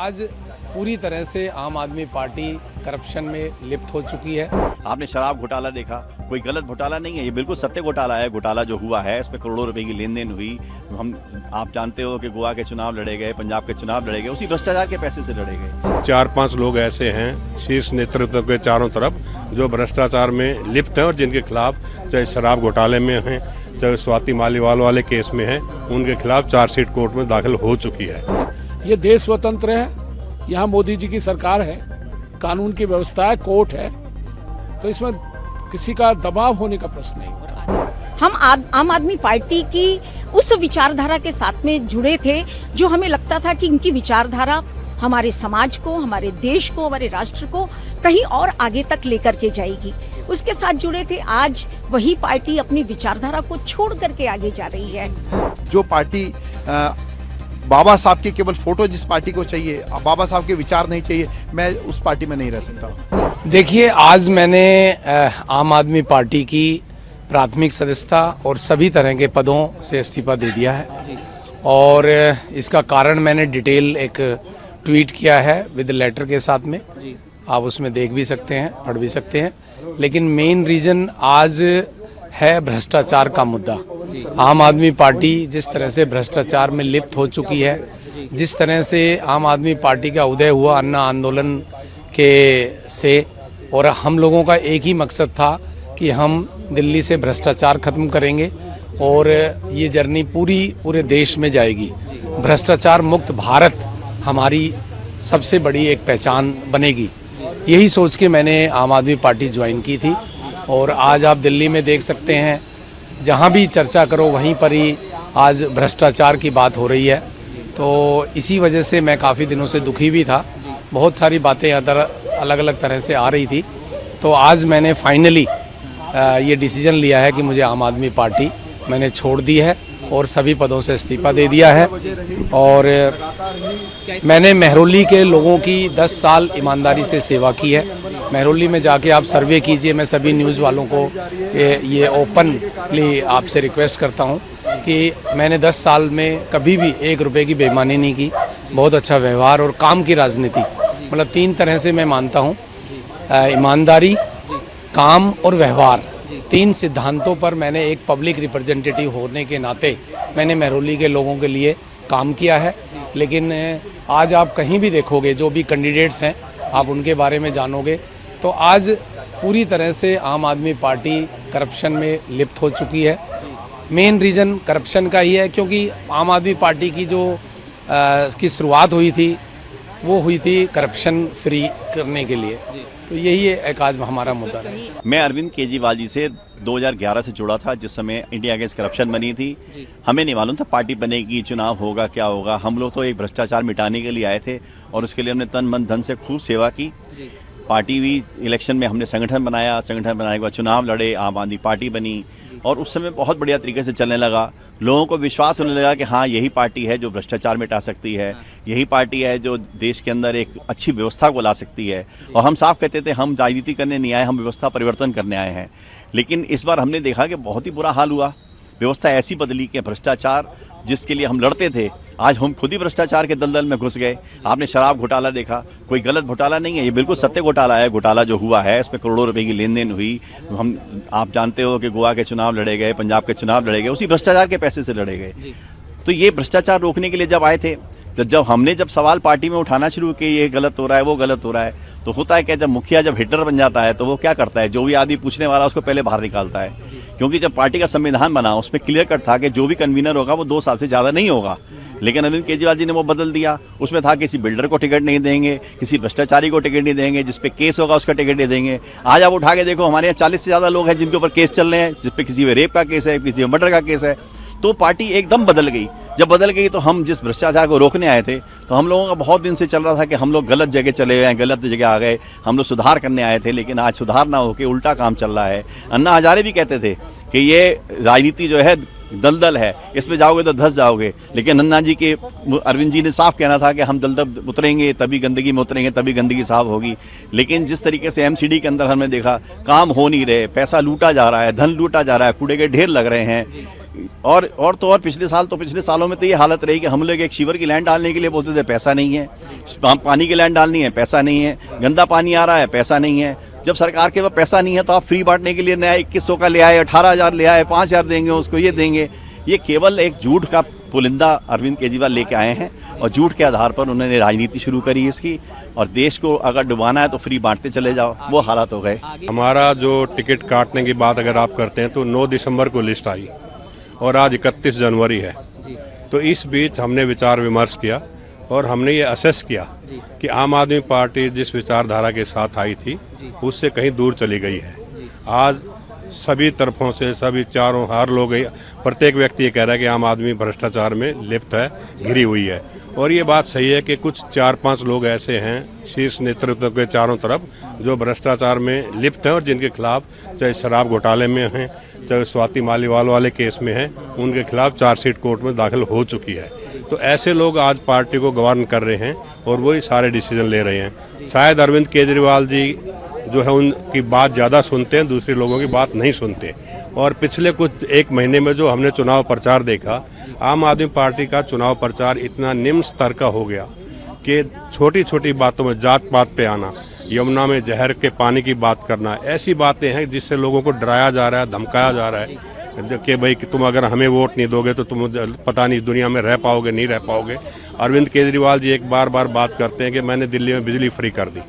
आज पूरी तरह से आम आदमी पार्टी करप्शन में लिप्त हो चुकी है। आपने शराब घोटाला देखा, कोई गलत घोटाला नहीं है, ये बिल्कुल सत्य घोटाला है। घोटाला जो हुआ है उसमें करोड़ों रुपए की लेन देन हुई। आप जानते हो कि गोवा के चुनाव लड़े गए, पंजाब के चुनाव लड़े गए, उसी भ्रष्टाचार के पैसे से लड़े गए। 4-5 लोग ऐसे हैं शीर्ष नेतृत्व के चारों तरफ जो भ्रष्टाचार में लिप्त हैं और जिनके खिलाफ चाहे शराब घोटाले में हैं, चाहे स्वाति मालीवाल वाले केस में हैं, उनके खिलाफ चार्जशीट कोर्ट में दाखिल हो चुकी है। ये देश स्वतंत्र है, यहाँ मोदी जी की सरकार है, कानून की व्यवस्था है, कोर्ट है, तो इसमें किसी का दबाव होने का प्रश्न नहीं होता। हम आम आदमी पार्टी की उस विचारधारा के साथ में जुड़े थे जो हमें लगता था कि इनकी विचारधारा हमारे समाज को, हमारे देश को, हमारे राष्ट्र को कहीं और आगे तक लेकर के जाएगी। उसके साथ जुड़े थे। आज वही पार्टी अपनी विचारधारा को छोड़ करके आगे जा रही है। जो पार्टी बाबा साहब की केवल फोटो जिस पार्टी को चाहिए, बाबा साहब के विचार नहीं चाहिए, मैं उस पार्टी में नहीं रह सकता। देखिए, आज मैंने आम आदमी पार्टी की प्राथमिक सदस्यता और सभी तरह के पदों से इस्तीफा दे दिया है और इसका कारण मैंने डिटेल एक ट्वीट किया है विद लेटर के साथ में। आप उसमें देख भी सकते हैं, पढ़ भी सकते हैं। लेकिन मेन रीजन आज है भ्रष्टाचार का मुद्दा। आम आदमी पार्टी जिस तरह से भ्रष्टाचार में लिप्त हो चुकी है, जिस तरह से आम आदमी पार्टी का उदय हुआ अन्ना आंदोलन के से, और हम लोगों का एक ही मकसद था कि हम दिल्ली से भ्रष्टाचार खत्म करेंगे और ये जर्नी पूरे देश में जाएगी। भ्रष्टाचार मुक्त भारत हमारी सबसे बड़ी एक पहचान बनेगी। यही सोच के मैंने आम आदमी पार्टी ज्वाइन की थी और आज आप दिल्ली में देख सकते हैं, जहां भी चर्चा करो वहीं पर ही आज भ्रष्टाचार की बात हो रही है। तो इसी वजह से मैं काफ़ी दिनों से दुखी भी था। बहुत सारी बातें अलग अलग तरह से आ रही थी। तो आज मैंने फाइनली ये डिसीजन लिया है कि मुझे आम आदमी पार्टी मैंने छोड़ दी है और सभी पदों से इस्तीफा दे दिया है। और मैंने मेहरौली के लोगों की 10 साल ईमानदारी से सेवा की है। मेहरौली में जाके आप सर्वे कीजिए। मैं सभी न्यूज़ वालों को ये ओपनली आपसे रिक्वेस्ट करता हूं कि मैंने 10 साल में कभी भी 1 रुपये की बेईमानी नहीं की। बहुत अच्छा व्यवहार और काम की राजनीति, मतलब 3 तरह से मैं मानता हूं, ईमानदारी, काम और व्यवहार। 3 सिद्धांतों पर मैंने एक पब्लिक रिप्रेजेंटेटिव होने के नाते मैंने मेहरौली के लोगों के लिए काम किया है। लेकिन आज आप कहीं भी देखोगे, जो भी कैंडिडेट्स हैं आप उनके बारे में जानोगे, तो आज पूरी तरह से आम आदमी पार्टी करप्शन में लिप्त हो चुकी है। मेन रीज़न करप्शन का ही है, क्योंकि आम आदमी पार्टी की जो की शुरुआत हुई थी वो हुई थी करप्शन फ्री करने के लिए। तो यही एक आज हमारा मुद्दा है। मैं अरविंद केजरीवाल जी से 2011 से जुड़ा था, जिस समय इंडिया अगेंस्ट करप्शन बनी थी। हमें नहीं मालूम था पार्टी बनेगी, चुनाव होगा, क्या होगा। हम लोग तो एक भ्रष्टाचार मिटाने के लिए आए थे और उसके लिए हमने तन मन धन से खूब सेवा की। पार्टी भी इलेक्शन में हमने संगठन बनाया, संगठन बनाने के बाद चुनाव लड़े, आम आदमी पार्टी बनी और उस समय बहुत बढ़िया तरीके से चलने लगा। लोगों को विश्वास होने लगा कि हाँ, यही पार्टी है जो भ्रष्टाचार मिटा सकती है, यही पार्टी है जो देश के अंदर एक अच्छी व्यवस्था को ला सकती है। और हम साफ कहते थे हम राजनीति करने नहीं आए, हम व्यवस्था परिवर्तन करने आए हैं। लेकिन इस बार हमने देखा कि बहुत ही बुरा हाल हुआ। व्यवस्था ऐसी बदली कि भ्रष्टाचार जिसके लिए हम लड़ते थे, आज हम खुद ही भ्रष्टाचार के दलदल में घुस गए। आपने शराब घोटाला देखा, कोई गलत घोटाला नहीं है, ये बिल्कुल सत्य घोटाला है। घोटाला जो हुआ है उसमें करोड़ों रुपए की लेन देन हुई। आप जानते हो कि गोवा के चुनाव लड़े गए, पंजाब के चुनाव लड़े गए, उसी भ्रष्टाचार के पैसे से लड़े गए। तो ये भ्रष्टाचार रोकने के लिए जब आए थे, तो जब हमने सवाल पार्टी में उठाना शुरू किया, ये गलत हो रहा है, वो गलत हो रहा है, तो होता है क्या, जब मुखिया जब हिटर बन जाता है तो वो क्या करता है, जो भी आदमी पूछने वाला उसको पहले बाहर निकालता है। क्योंकि जब पार्टी का संविधान बना उसमें क्लियर कट था कि जो भी कन्वीनर होगा वो 2 साल से ज्यादा नहीं होगा। लेकिन अरविंद केजरीवाल जी ने वो बदल दिया। उसमें था किसी बिल्डर को टिकट नहीं देंगे, किसी भ्रष्टाचारी को टिकट नहीं देंगे, जिसपे केस होगा उसका टिकट नहीं देंगे। आज आप उठा के देखो, हमारे यहाँ 40 से ज्यादा लोग हैं जिनके ऊपर केस चल रहे हैं, जिसपे किसी पे रेप का केस है, किसी पे मर्डर का केस है। तो पार्टी एकदम बदल गई। जब बदल गई तो हम जिस भ्रष्टाचार को रोकने आए थे, तो हम लोगों का बहुत दिन से चल रहा था कि हम लोग गलत जगह चले गए, गलत जगह आ गए, हम लोग सुधार करने आए थे। लेकिन आज सुधार ना होकर उल्टा काम चल रहा है। अन्ना हजारे भी कहते थे कि ये राजनीति जो है दलदल है, इसमें जाओगे तो धंस जाओगे। लेकिन अन्ना जी के, अरविंद जी ने साफ कहना था कि हम दलदल उतरेंगे तभी गंदगी में उतरेंगे, तभी गंदगी साफ होगी। लेकिन जिस तरीके से एमसीडी के अंदर हमने देखा काम हो नहीं रहे, पैसा लूटा जा रहा है, धन लूटा जा रहा है, कूड़े के ढेर लग रहे हैं, और पिछले सालों में तो ये हालत रही कि हम लोग एक शिवर की लैंड डालने के लिए बोलते थे पैसा नहीं है, पानी की लैंड डालनी है पैसा नहीं है, गंदा पानी आ रहा है पैसा नहीं है। जब सरकार के पास पैसा नहीं है तो आप फ्री बांटने के लिए नया 2100 का ले आए, 18,000 ले आए, 5,000 देंगे उसको, ये देंगे। ये केवल एक झूठ का पुलिंदा अरविंद केजरीवाल लेके आए हैं और झूठ के आधार पर उन्होंने राजनीति शुरू करी इसकी। और देश को अगर डुबाना है तो फ्री बांटते चले जाओ, वो हालात हो गए। हमारा जो टिकट काटने की बात अगर आप करते हैं तो 9 दिसंबर को लिस्ट आई और आज 31 जनवरी है। तो इस बीच हमने विचार विमर्श किया और हमने ये असेस किया कि आम आदमी पार्टी जिस विचारधारा के साथ आई थी उससे कहीं दूर चली गई है। आज सभी तरफों से, सभी चारों हर लोग, प्रत्येक व्यक्ति ये कह रहा है कि आम आदमी भ्रष्टाचार में लिप्त है, घिरी हुई है। और ये बात सही है कि कुछ 4-5 लोग ऐसे हैं शीर्ष नेतृत्व के चारों तरफ जो भ्रष्टाचार में लिप्त हैं और जिनके खिलाफ चाहे शराब घोटाले में हैं, चाहे स्वाति मालीवाल वाले केस में हैं, उनके खिलाफ चार्जशीट कोर्ट में दाखिल हो चुकी है। तो ऐसे लोग आज पार्टी को गवर्न कर रहे हैं और वही सारे डिसीजन ले रहे हैं। शायद अरविंद केजरीवाल जी जो है उनकी बात ज़्यादा सुनते हैं, दूसरे लोगों की बात नहीं सुनते। और पिछले कुछ 1 महीने में जो हमने चुनाव प्रचार देखा, आम आदमी पार्टी का चुनाव प्रचार इतना निम्न स्तर का हो गया कि छोटी छोटी बातों में जात पात पे आना, यमुना में जहर के पानी की बात करना, ऐसी बातें हैं जिससे लोगों को डराया जा रहा है, धमकाया जा रहा है कि भाई कि तुम अगर हमें वोट नहीं दोगे तो तुम पता नहीं दुनिया में रह पाओगे नहीं रह पाओगे। अरविंद केजरीवाल जी एक बार बात करते हैं कि मैंने दिल्ली में बिजली फ्री कर दी,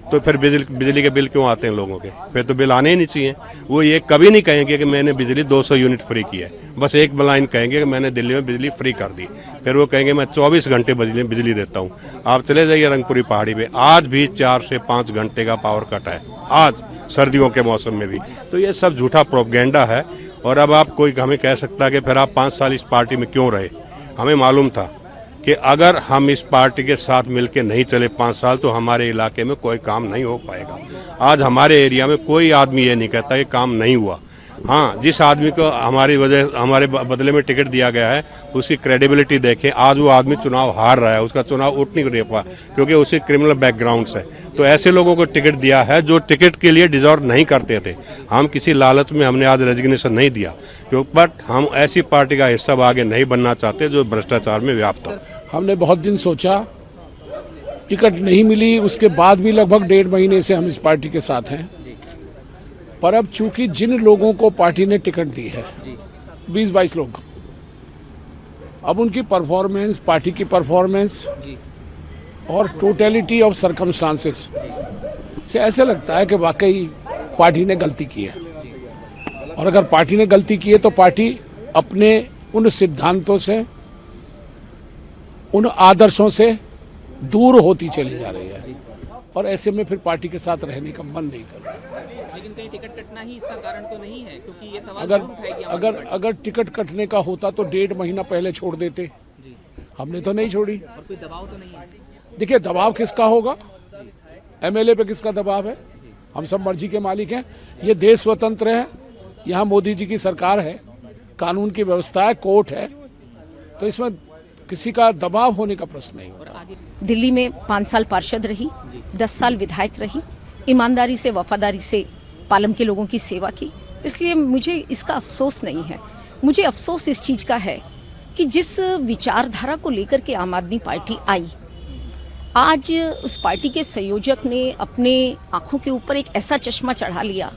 तो फिर बिजली के बिल क्यों आते हैं लोगों के? फिर तो बिल आने ही नहीं चाहिए। वो ये कभी नहीं कहेंगे कि मैंने बिजली 200 यूनिट फ्री की है, बस एक लाइन कहेंगे कि मैंने दिल्ली में बिजली फ्री कर दी। फिर वो कहेंगे मैं 24 घंटे बिजली देता हूँ। आप चले जाइए रंगपुरी पहाड़ी पे, आज भी 4 से 5 घंटे का पावर कट है, आज सर्दियों के मौसम में भी। तो ये सब झूठा प्रोपगेंडा है। और अब आप कोई हमें कह सकता है कि फिर आप 5 साल इस पार्टी में क्यों रहे? हमें मालूम था कि अगर हम इस पार्टी के साथ मिलकर नहीं चले 5 साल तो हमारे इलाके में कोई काम नहीं हो पाएगा। आज हमारे एरिया में कोई आदमी ये नहीं कहता कि काम नहीं हुआ। हाँ, जिस आदमी को हमारे बदले में टिकट दिया गया है उसकी क्रेडिबिलिटी देखें, आज वो आदमी चुनाव हार रहा है, उसका चुनाव उठ नहीं पा क्योंकि उसे क्रिमिनल बैकग्राउंड है। तो ऐसे लोगों को टिकट दिया है जो टिकट के लिए डिजर्व नहीं करते थे। हम किसी लालच में हमने आज रेजिग्नेशन नहीं दिया, बट हम ऐसी पार्टी का हिस्सा आगे नहीं बनना चाहते जो भ्रष्टाचार में व्याप्त हो। हमने बहुत दिन सोचा, टिकट नहीं मिली, उसके बाद भी लगभग 1.5 महीने से हम इस पार्टी के साथ हैं। पर अब चूंकि जिन लोगों को पार्टी ने टिकट दी है, 20-22 लोग, अब उनकी परफॉर्मेंस, पार्टी की परफॉर्मेंस और टोटलिटी ऑफ सर्कमस्टांसेस से ऐसे लगता है कि वाकई पार्टी ने गलती की है। और अगर पार्टी ने गलती की है तो पार्टी अपने उन सिद्धांतों से, उन आदर्शों से दूर होती चली जा रही है और ऐसे में फिर पार्टी के साथ रहने का मन नहीं कर रहा। लेकिन कहीं टिकट कटना ही इसका कारण तो नहीं है, क्योंकि ये सवाल अगर टिकट कटने का होता तो 1.5 महीना पहले छोड़ देते। हमने तो नहीं छोड़ी। और कोई दबाव तो नहीं है? देखिए, दबाव किसका होगा? एमएलए पे किसका दबाव है? हम सब मर्जी के मालिक हैं। ये देश स्वतंत्र है, यहाँ मोदी जी की सरकार है, कानून की व्यवस्था है, कोर्ट है, तो इसमें किसी का दबाव होने का प्रश्न नहीं होता। दिल्ली में 5 साल पार्षद रही, 10 साल विधायक रही, ईमानदारी से, वफादारी से पालम के लोगों की सेवा की, इसलिए मुझे इसका अफसोस नहीं है। मुझे अफसोस इस चीज का है कि जिस विचारधारा को लेकर के आम आदमी पार्टी आई, आज उस पार्टी के संयोजक ने अपने आंखों के ऊपर एक ऐसा चश्मा चढ़ा लिया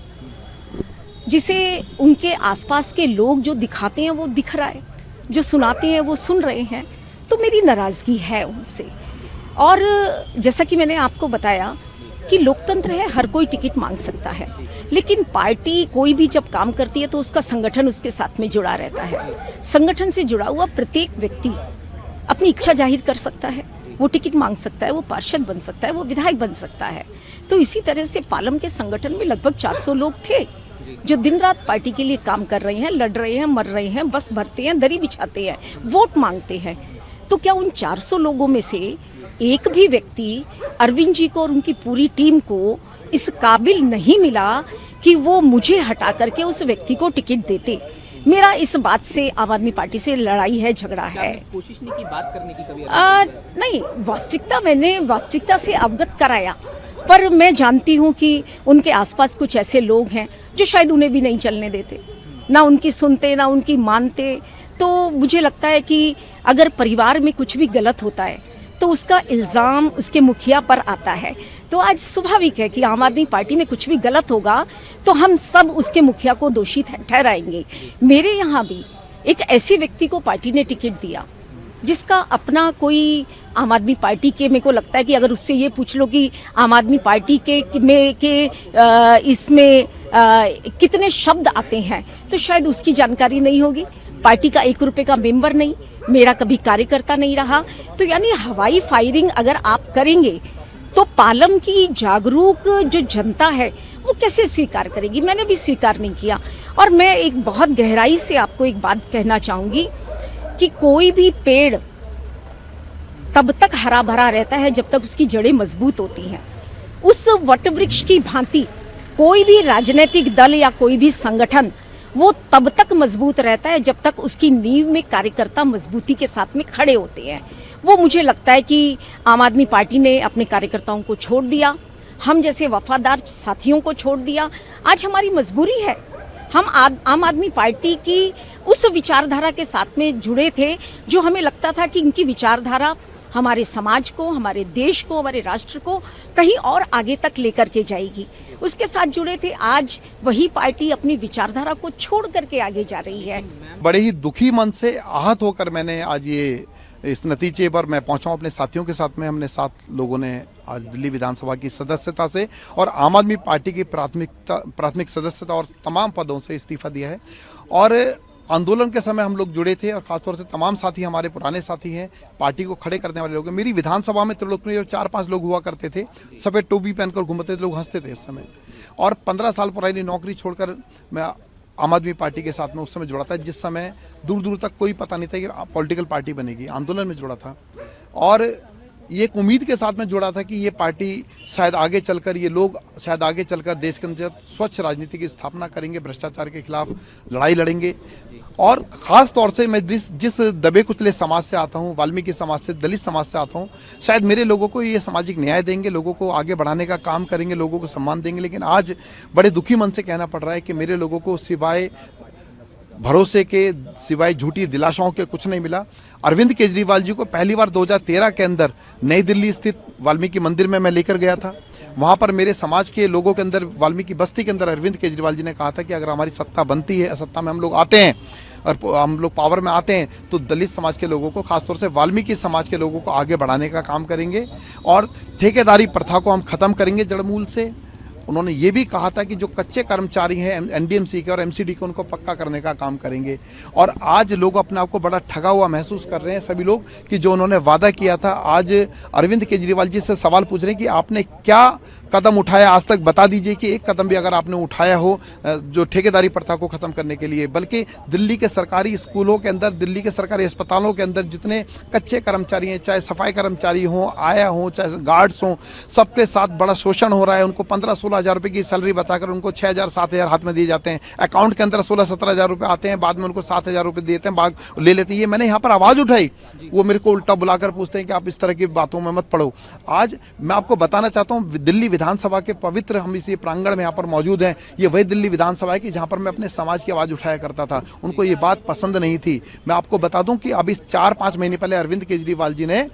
जिसे उनके आसपास के लोग जो दिखाते हैं वो दिख रहा है, जो सुनाते हैं वो सुन रहे हैं। तो मेरी नाराजगी है उनसे। और जैसा कि मैंने आपको बताया कि लोकतंत्र है, हर कोई टिकट मांग सकता है, लेकिन पार्टी कोई भी जब काम करती है तो उसका संगठन उसके साथ में जुड़ा रहता है। संगठन से जुड़ा हुआ प्रत्येक व्यक्ति अपनी इच्छा जाहिर कर सकता है, वो टिकट मांग सकता है, वो पार्षद बन सकता है, वो विधायक बन सकता है। तो इसी तरह से पालम के संगठन में लगभग 400 लोग थे जो दिन रात पार्टी के लिए काम कर रहे हैं, लड़ रहे हैं, मर रहे हैं, बस भरते हैं, दरी बिछाते हैं, वोट मांगते हैं। तो क्या उन 400 लोगों में से एक भी व्यक्ति अरविंद जी को और उनकी पूरी टीम को इस काबिल नहीं मिला कि वो मुझे हटा करके उस व्यक्ति को टिकट देते? मेरा इस बात से आम आदमी पार्टी से लड़ाई है, झगड़ा है। कोशिश नहीं की बात करने की कभी? नहीं, मैंने वास्तविकता से अवगत कराया, पर मैं जानती हूँ कि उनके आसपास कुछ ऐसे लोग हैं जो शायद उन्हें भी नहीं चलने देते। ना उनकी सुनते ना उनकी मानते। तो मुझे लगता है कि अगर परिवार में कुछ भी गलत होता है तो उसका इल्ज़ाम उसके मुखिया पर आता है। तो आज स्वाभाविक है कि आम आदमी पार्टी में कुछ भी गलत होगा तो हम सब उसके मुखिया को दोषी ठहराएंगे। मेरे यहाँ भी एक ऐसे व्यक्ति को पार्टी ने टिकट दिया जिसका अपना कोई आम आदमी पार्टी के, मेरे को लगता है कि अगर उससे ये पूछ लो कि आम आदमी पार्टी इसमें कितने शब्द आते हैं तो शायद उसकी जानकारी नहीं होगी। पार्टी का 1 रुपए का मेंबर नहीं, मेरा कभी कार्यकर्ता नहीं रहा। तो यानी हवाई फायरिंग अगर आप करेंगे तो पालम की जागरूक जो जनता है वो कैसे स्वीकार करेगी? मैंने भी स्वीकार नहीं किया। और मैं एक बहुत गहराई से आपको एक बात कहना चाहूंगी कि कोई भी पेड़ तब तक हरा भरा रहता है जब तक उसकी जड़ें मजबूत होती हैं। उस वट वृक्ष की भांति कोई भी राजनीतिक दल या कोई भी संगठन वो तब तक मजबूत रहता है जब तक उसकी नींव में कार्यकर्ता मजबूती के साथ में खड़े होते हैं। वो मुझे लगता है कि आम आदमी पार्टी ने अपने कार्यकर्ताओं को छोड़ दिया, हम जैसे वफादार साथियों को छोड़ दिया। आज हमारी मजबूरी है, हम आम आदमी पार्टी की उस विचारधारा के साथ में जुड़े थे जो हमें लगता था कि इनकी विचारधारा हमारे समाज को, हमारे देश को, हमारे राष्ट्र को कहीं और आगे तक लेकर के जाएगी। उसके साथ जुड़े थे। आज वही पार्टी अपनी विचारधारा को छोड़ करके आगे जा रही है। बड़े ही दुखी मन से आहत होकर मैंने आज इस नतीजे पर मैं पहुंचा हूं अपने साथियों के साथ में। हमने 7 लोगों ने आज दिल्ली विधानसभा की सदस्यता से और आम आदमी पार्टी की प्राथमिक सदस्यता और तमाम पदों से इस्तीफा दिया है। और आंदोलन के समय हम लोग जुड़े थे और खासतौर से तमाम साथी हमारे पुराने साथी हैं, पार्टी को खड़े करने वाले लोग हैं। मेरी विधानसभा में त्रिलोकपुर में 4-5 लोग हुआ करते थे, सफेद टोपी पहनकर घूमते थे, लोग हंसते थे उस समय। और 15 साल पुरानी नौकरी छोड़कर मैं आम आदमी पार्टी के साथ में उस समय जुड़ा था, जिस समय दूर दूर तक कोई पता नहीं था कि पॉलिटिकल पार्टी बनेगी। आंदोलन में जुड़ा था और ये एक उम्मीद के साथ में जुड़ा था कि ये पार्टी शायद आगे चलकर, ये लोग शायद आगे चलकर देश के अंदर स्वच्छ राजनीति की स्थापना करेंगे, भ्रष्टाचार के खिलाफ लड़ाई लड़ेंगे। और खास तौर से मैं जिस दबे कुचले समाज से आता हूँ, वाल्मीकि समाज से, दलित समाज से आता हूँ, शायद मेरे लोगों को ये सामाजिक न्याय देंगे, लोगों को आगे बढ़ाने का काम करेंगे, लोगों को सम्मान देंगे। लेकिन आज बड़े दुखी मन से कहना पड़ रहा है कि मेरे लोगों को सिवाय भरोसे के, सिवाय झूठी दिलासाओं के कुछ नहीं मिला। अरविंद केजरीवाल जी को पहली बार 2013 के अंदर नई दिल्ली स्थित वाल्मीकि मंदिर में मैं लेकर गया था। वहां पर मेरे समाज के लोगों के अंदर, वाल्मीकि बस्ती के अंदर अरविंद केजरीवाल जी ने कहा था कि अगर हमारी सत्ता बनती है, सत्ता में हम लोग आते हैं और हम लोग पावर में आते हैं तो दलित समाज के लोगों को, खासतौर से वाल्मीकि समाज के लोगों को आगे बढ़ाने का काम करेंगे और ठेकेदारी प्रथा को हम खत्म करेंगे जड़मूल से। उन्होंने ये भी कहा था कि जो कच्चे कर्मचारी हैं एनडीएमसी के और एमसीडी के, उनको पक्का करने का काम करेंगे। और आज लोग अपने आप को बड़ा ठगा हुआ महसूस कर रहे हैं सभी लोग कि जो उन्होंने वादा किया था। आज अरविंद केजरीवाल जी से सवाल पूछ रहे हैं कि आपने क्या कदम उठाया आज तक, बता दीजिए कि एक कदम भी अगर आपने उठाया हो जो ठेकेदारी प्रथा को खत्म करने के लिए। बल्कि दिल्ली के सरकारी स्कूलों के अंदर, दिल्ली के सरकारी अस्पतालों के अंदर जितने कच्चे कर्मचारी हैं, चाहे सफाई कर्मचारी हों, आया हों, चाहे गार्ड्स हों, सबके साथ बड़ा शोषण हो रहा है। उनको 15-16 हज़ार रुपये की सैलरी बताकर उनको 6,000-7,000 हाथ में दिए जाते हैं। अकाउंट के अंदर 16-17 हज़ार रुपये आते हैं, बाद में उनको 7,000 रुपये देते हैं, बाद ले लेते हैं। ये मैंने यहाँ पर आवाज़ उठाई, वो मेरे को उल्टा बुलाकर पूछते हैं कि आप इस तरह की बातों में मत पड़ो। आज मैं आपको बताना चाहता हूँ, दिल्ली विधानसभा के पवित्र हम इसी प्रांगण में यहाँ पर मौजूद हैं। ये वही दिल्ली विधानसभा है कि जहाँ पर मैं अपने समाज की आवाज़ उठाया करता था। उनको ये बात पसंद नहीं थी। मैं आपको बता दूं कि अभी 4-5 महीने पहले अरविंद केजरीवाल जी ने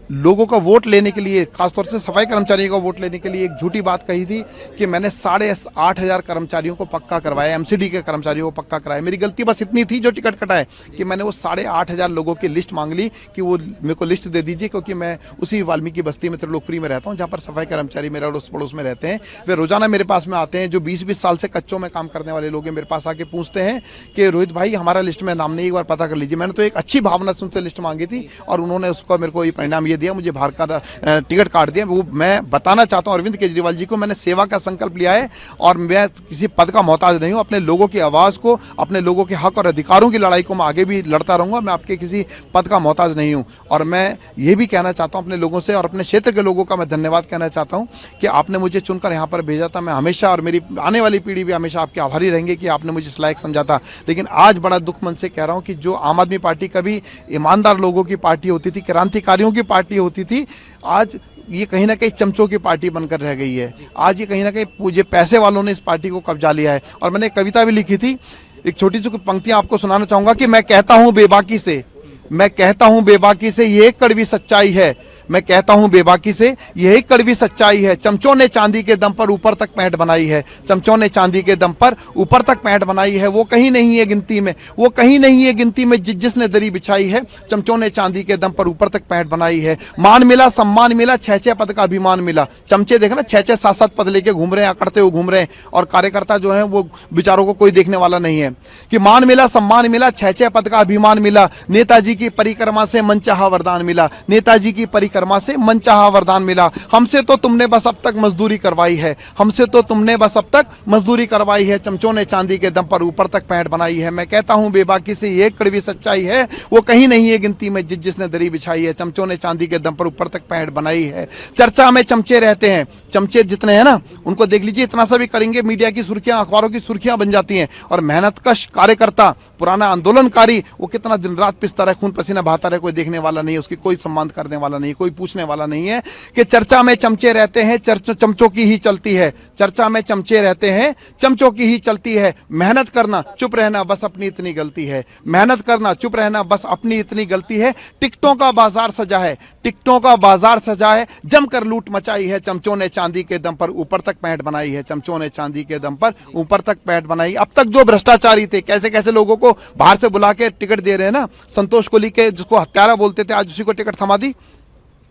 लोगों का वोट लेने के लिए, खासतौर से सफाई कर्मचारियों का वोट लेने के लिए एक झूठी बात कही थी कि मैंने 8,500 कर्मचारियों को पक्का करवाया, एमसीडी के कर्मचारियों को पक्का कराया। मेरी गलती बस इतनी थी जो टिकट कटाए कि मैंने वो 8,500 लोगों की लिस्ट मांग ली कि वो मेरे को लिस्ट दे दीजिए, क्योंकि मैं उसी वाल्मीकि बस्ती में त्रिलोकपुरी में रहता हूँ जहाँ पर सफाई कर्मचारी मेरे अड़ोस पड़ोस में रहते हैं। वे रोजाना मेरे पास में आते हैं, जो 20-20 साल से कच्चों में काम करने वाले लोग हैं, मेरे पास आके पूछते हैं कि रोहित भाई हमारा लिस्ट में नाम नहीं, एक बार पता कर लीजिए। मैंने तो एक अच्छी भावना से उनसे लिस्ट मांगी थी और उन्होंने उसका मेरे को ये परिणाम ये दिया, मुझे बाहर का टिकट काट दिया। वो मैं बताना चाहता हूं अरविंद केजरीवाल जी को, मैंने सेवा का संकल्प लिया है और मैं किसी पद का मोहताज नहीं हूं। अपने लोगों की आवाज को, अपने लोगों के हक और अधिकारों की लड़ाई को मैं आगे भी लड़ता रहूंगा। मैं आपके किसी पद का मोहताज नहीं हूं। और मैं ये भी कहना चाहता हूं अपने लोगों से और अपने क्षेत्र के लोगों का मैं धन्यवाद कहना चाहता हूं कि आपने मुझे चुनकर यहाँ पर भेजा था। मैं हमेशा, और मेरी आने वाली पीढ़ी भी हमेशा आपके आभारी रहेंगे कि आपने मुझे इस लायक समझा था। लेकिन आज बड़ा दुख मन से कह रहा हूं कि जो आम आदमी पार्टी कभी ईमानदार लोगों की पार्टी होती थी, क्रांतिकारियों की पार्टी होती थी, आज ये कहीं ना कहीं चमचों की पार्टी बनकर रह गई है। आज ये कहीं ना कहीं पैसे वालों ने इस पार्टी को कब्जा लिया है। और मैंने एक कविता भी लिखी थी, एक छोटी सी पंक्तियां आपको सुनाना चाहूंगा कि मैं कहता हूं बेबाकी से, मैं कहता हूं बेबाकी से यही कड़वी सच्चाई है, मैं कहता हूं बेबाकी से यही कड़वी सच्चाई है। चमचों ने चांदी के दम पर ऊपर तक पैंट बनाई है, चमचों ने चांदी के दम पर ऊपर तक पैंट बनाई है। वो कहीं नहीं है गिनती में, वो कहीं नहीं है गिनती में जिसने दरी बिछाई है। चमचों ने चांदी के दम पर ऊपर तक पैंट बनाई है। मान मिला, सम्मान मिला, 6-6 पद का अभिमान मिला। चमचे देखना 6-6 7-7 पद लेके घूम रहे हैं, अकड़ते हुए घूम रहे हैं, और कार्यकर्ता जो है वो बेचारों को कोई देखने वाला नहीं है। कि मान मिला, सम्मान मिला, 6-6 पद का अभिमान मिला। नेताजी की परिक्रमा से मनचाहा वरदान मिला, नेताजी की परिक्रमा से मनचाहा वरदान मिला। हमसे तो तुमने बस अब तक मजदूरी करवाई है, हमसे तो तुमने बस अब तक मजदूरी करवाई है। चमचों ने चांदी के दम पर ऊपर तक पैंट बनाई है। मैं कहता हूं बेबाकी से ये कड़वी सच्चाई है, वो कहीं नहीं है गिनती में जिसने दरी बिछाई है। चमचों ने चांदी के दम पर ऊपर तक पैंट बनाई है। चर्चा में चमचे रहते हैं, चमचे जितने हैं ना उनको देख लीजिए, इतना सा भी करेंगे मीडिया की सुर्खियां, अखबारों की सुर्खियां बन जाती हैं। और मेहनतकश कार्यकर्ता, पुराना आंदोलनकारी, वो कितना दिन रात पिसता रहे, खून पसीना बहाता रहे, कोई देखने वाला नहीं है, उसकी कोई सम्मान करने वाला नहीं, कोई पूछने वाला नहीं है। कि चर्चा में चमचे रहते हैं, चमचों की ही चलती है। चर्चा में चमचे रहते हैं, चमचों की ही चलती है। मेहनत करना, चुप रहना, बस अपनी इतनी गलती है। मेहनत करना, चुप रहना, बस अपनी इतनी गलती है। टिकटों का बाजार सजा है, टिकटों का बाजार सजा है, जमकर लूट मचाई है। चमचों ने चांदी के दम पर ऊपर तक पैंट बनाई है, चमचों ने चांदी के दम पर ऊपर तक पैंट बनाई। अब तक जो भ्रष्टाचारी थे, कैसे कैसे लोगों को बाहर से बुला के टिकट दे रहे हैं ना, संतोष कोहली के जिसको हत्यारा बोलते थे, आज उसी को टिकट थमा दी।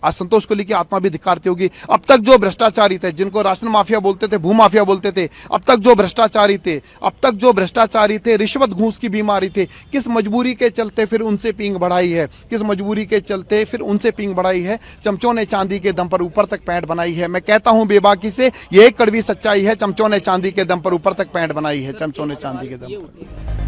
आज संतोष कोहली की आत्मा भी धिक्कारती होगी। अब तक जो भ्रष्टाचारी थे, जिनको राशन माफिया बोलते थे, भू माफिया बोलते थे, अब तक जो भ्रष्टाचारी थे, अब तक जो भ्रष्टाचारी थे, रिश्वत घूस की बीमारी थे, किस मजबूरी के चलते फिर उनसे पींग बढ़ाई है, किस मजबूरी के चलते फिर उनसे पींग बढ़ाई है। चमचों ने चांदी के दम पर ऊपर तक पैंट बनाई है। मैं कहता हूं बेबाकी से यह कड़वी सच्चाई है, चमचों ने चांदी के दम पर ऊपर तक पैंट बनाई है, चमचों ने चांदी के दम पर।